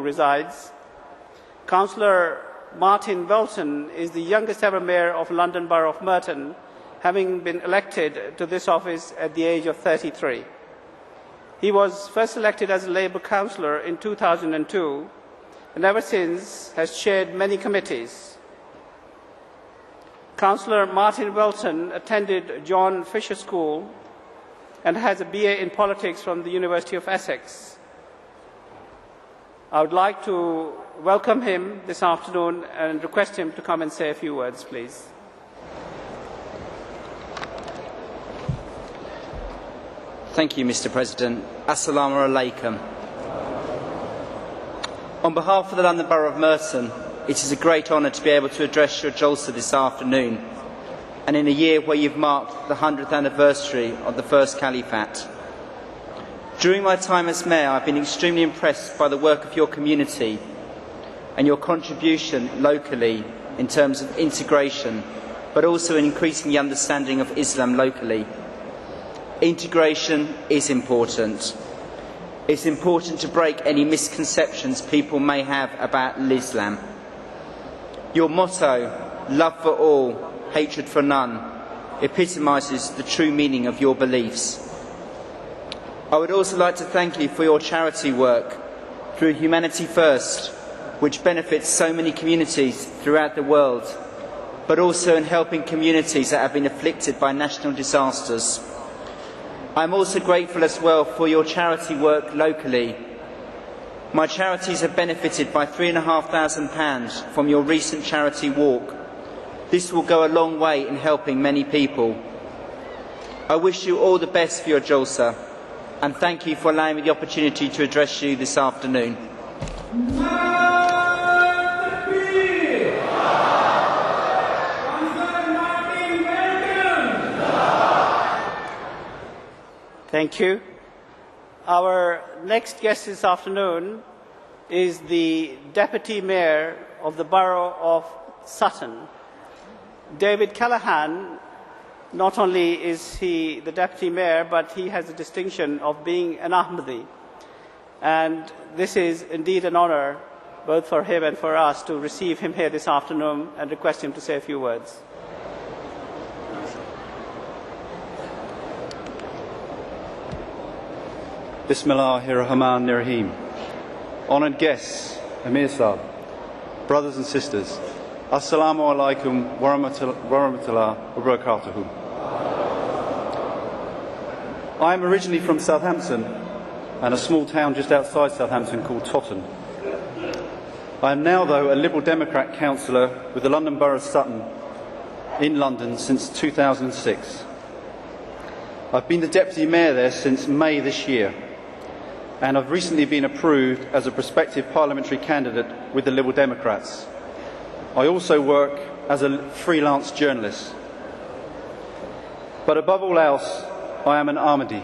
resides. Councillor Martin Welton is the youngest ever mayor of London Borough of Merton, having been elected to this office at the age of 33. He was first elected as a Labour councillor in 2002 and ever since has chaired many committees. Councillor Martin Welton attended John Fisher School and has a BA in politics from the University of Essex. I would like to welcome him this afternoon and request him to come and say a few words, please. Thank you, Mr. President. Assalamu alaikum. On behalf of the London Borough of Merton, it is a great honour to be able to address your jalsa this afternoon, and in a year where you've marked the 100th anniversary of the First Caliphate. During my time as Mayor, I've been extremely impressed by the work of your community and your contribution locally in terms of integration, but also in increasing the understanding of Islam locally. Integration is important. It's important to break any misconceptions people may have about Islam. Your motto, love for all, hatred for none, epitomises the true meaning of your beliefs. I would also like to thank you for your charity work through Humanity First, which benefits so many communities throughout the world, but also in helping communities that have been afflicted by national disasters. I am also grateful as well for your charity work locally. My charities have benefited by £3,500 from your recent charity walk. This will go a long way in helping many people. I wish you all the best for your jalsa, and thank you for allowing me the opportunity to address you this afternoon. Thank you. Our next guest this afternoon is the Deputy Mayor of the Borough of Sutton. David Callaghan, not only is he the Deputy Mayor, but he has the distinction of being an Ahmadi. And this is indeed an honour, both for him and for us, to receive him here this afternoon and request him to say a few words. Bismillahirrahmanirrahim. Honoured guests, Amir Saab, brothers and sisters, Assalamu alaikum wa rahmatullah wa barakatuhu. I am originally from Southampton and a small town just outside Southampton called Totton. I am now, though, a Liberal Democrat councillor with the London Borough of Sutton in London since 2006. I've been the Deputy Mayor there since May this year, and I've recently been approved as a prospective parliamentary candidate with the Liberal Democrats. I also work as a freelance journalist. But above all else, I am an Ahmadi,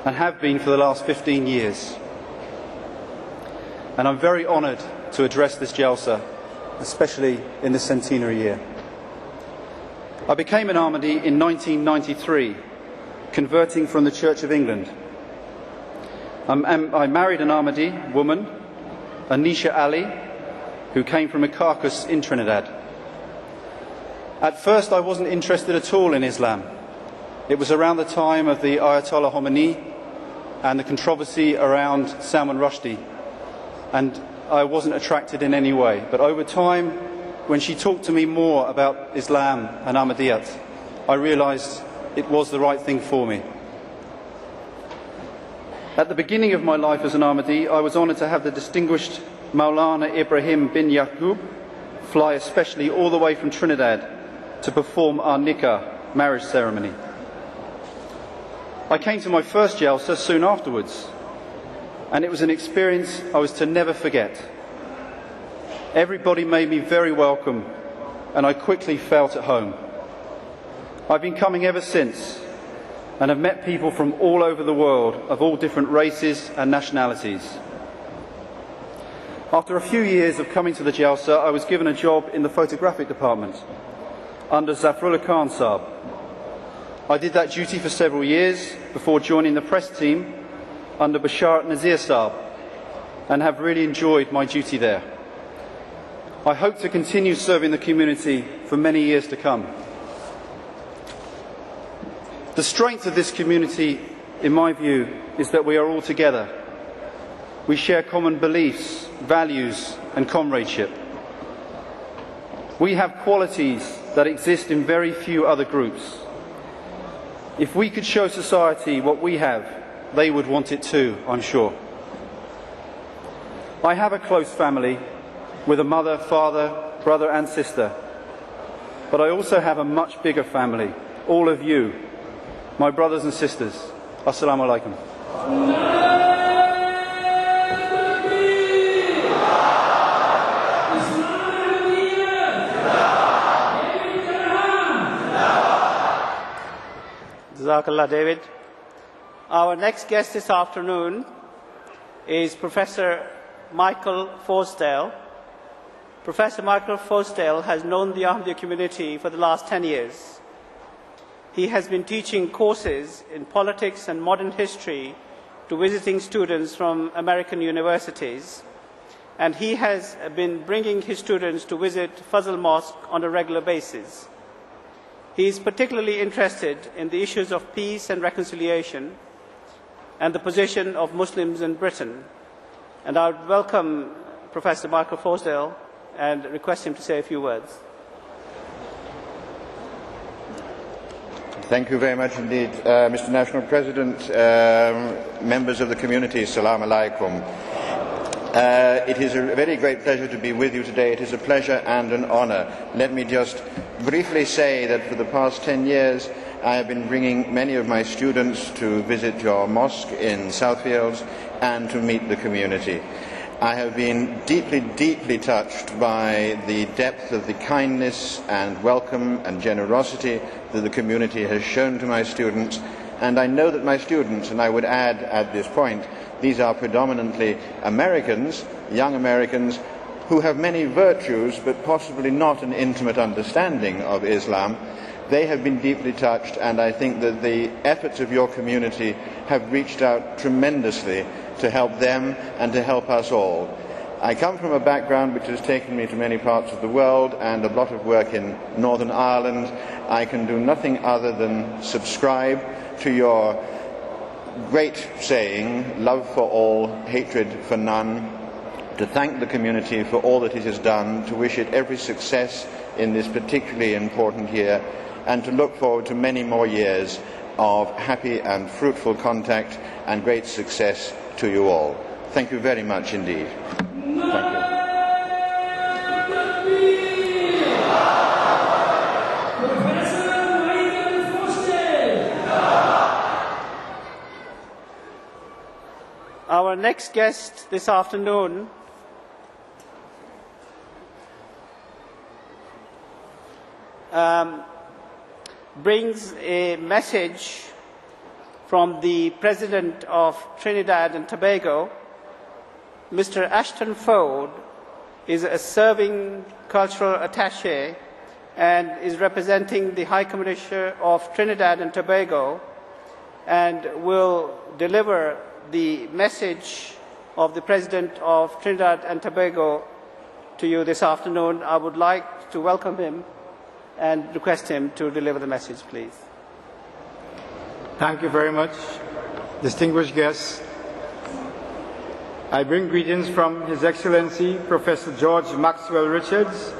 and have been for the last 15 years. And I'm very honoured to address this jalsa, especially in this centenary year. I became an Ahmadi in 1993, converting from the Church of England. I married an Ahmadi woman, Anisha Ali, who came from a carcass in Trinidad. At first I wasn't interested at all in Islam. It was around the time of the Ayatollah Khomeini and the controversy around Salman Rushdie, and I wasn't attracted in any way. But over time, when she talked to me more about Islam and Ahmadiyyat, I realised it was the right thing for me. At the beginning of my life as an Ahmadi, I was honoured to have the distinguished Maulana Ibrahim bin Yaqub fly especially all the way from Trinidad to perform our nikah marriage ceremony. I came to my first jalsa soon afterwards, and it was an experience I was to never forget. Everybody made me very welcome, and I quickly felt at home. I've been coming ever since, and have met people from all over the world of all different races and nationalities. After a few years of coming to the jalsa, I was given a job in the photographic department under Zafrullah Khan Saab. I did that duty for several years before joining the press team under Bashar Nazir Saab, and have really enjoyed my duty there. I hope to continue serving the community for many years to come. The strength of this community, in my view, is that we are all together. We share common beliefs, values and comradeship. We have qualities that exist in very few other groups. If we could show society what we have, they would want it too, I'm sure. I have a close family with a mother, father, brother and sister. But I also have a much bigger family, all of you, my brothers and sisters. Assalamu alaikum. Jazakallah, David. Our next guest this afternoon is Professor Michael Forsdale. Professor Michael Forsdale has known the Ahmadiyya community for the last 10 years. He has been teaching courses in politics and modern history to visiting students from American universities, and he has been bringing his students to visit Fazl Mosque on a regular basis. He is particularly interested in the issues of peace and reconciliation and the position of Muslims in Britain. And I would welcome Professor Michael Forsdale and request him to say a few words. Thank you very much indeed, Mr. National President, members of the community, Assalamu alaikum. It is a very great pleasure to be with you today. It is a pleasure and an honour. Let me just briefly say that for the past 10 years I have been bringing many of my students to visit your mosque in Southfields and to meet the community. I have been deeply, deeply touched by the depth of the kindness and welcome and generosity that the community has shown to my students, and I know that my students, and I would add at this point, these are predominantly Americans, young Americans, who have many virtues but possibly not an intimate understanding of Islam. They have been deeply touched, and I think that the efforts of your community have reached out tremendously to help them and to help us all. I come from a background which has taken me to many parts of the world and a lot of work in Northern Ireland. I can do nothing other than subscribe to your great saying, love for all, hatred for none, to thank the community for all that it has done, to wish it every success in this particularly important year, and to look forward to many more years of happy and fruitful contact and great success to you all. Thank you very much indeed. Thank you. Our next guest this afternoon brings a message from the President of Trinidad and Tobago. Mr. Ashton Ford is a serving cultural attaché and is representing the High Commissioner of Trinidad and Tobago, and will deliver the message of the President of Trinidad and Tobago to you this afternoon. I would like to welcome him and request him to deliver the message, please. Thank you very much, distinguished guests. I bring greetings from His Excellency Professor George Maxwell Richards,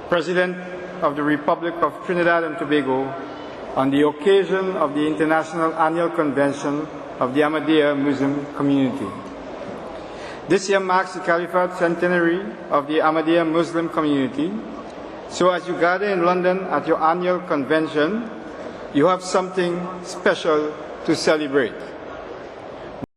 President of the Republic of Trinidad and Tobago, on the occasion of the International Annual Convention of the Ahmadiyya Muslim Community. This year marks the Caliphate centenary of the Ahmadiyya Muslim community. So as you gather in London at your annual convention, you have something special to celebrate.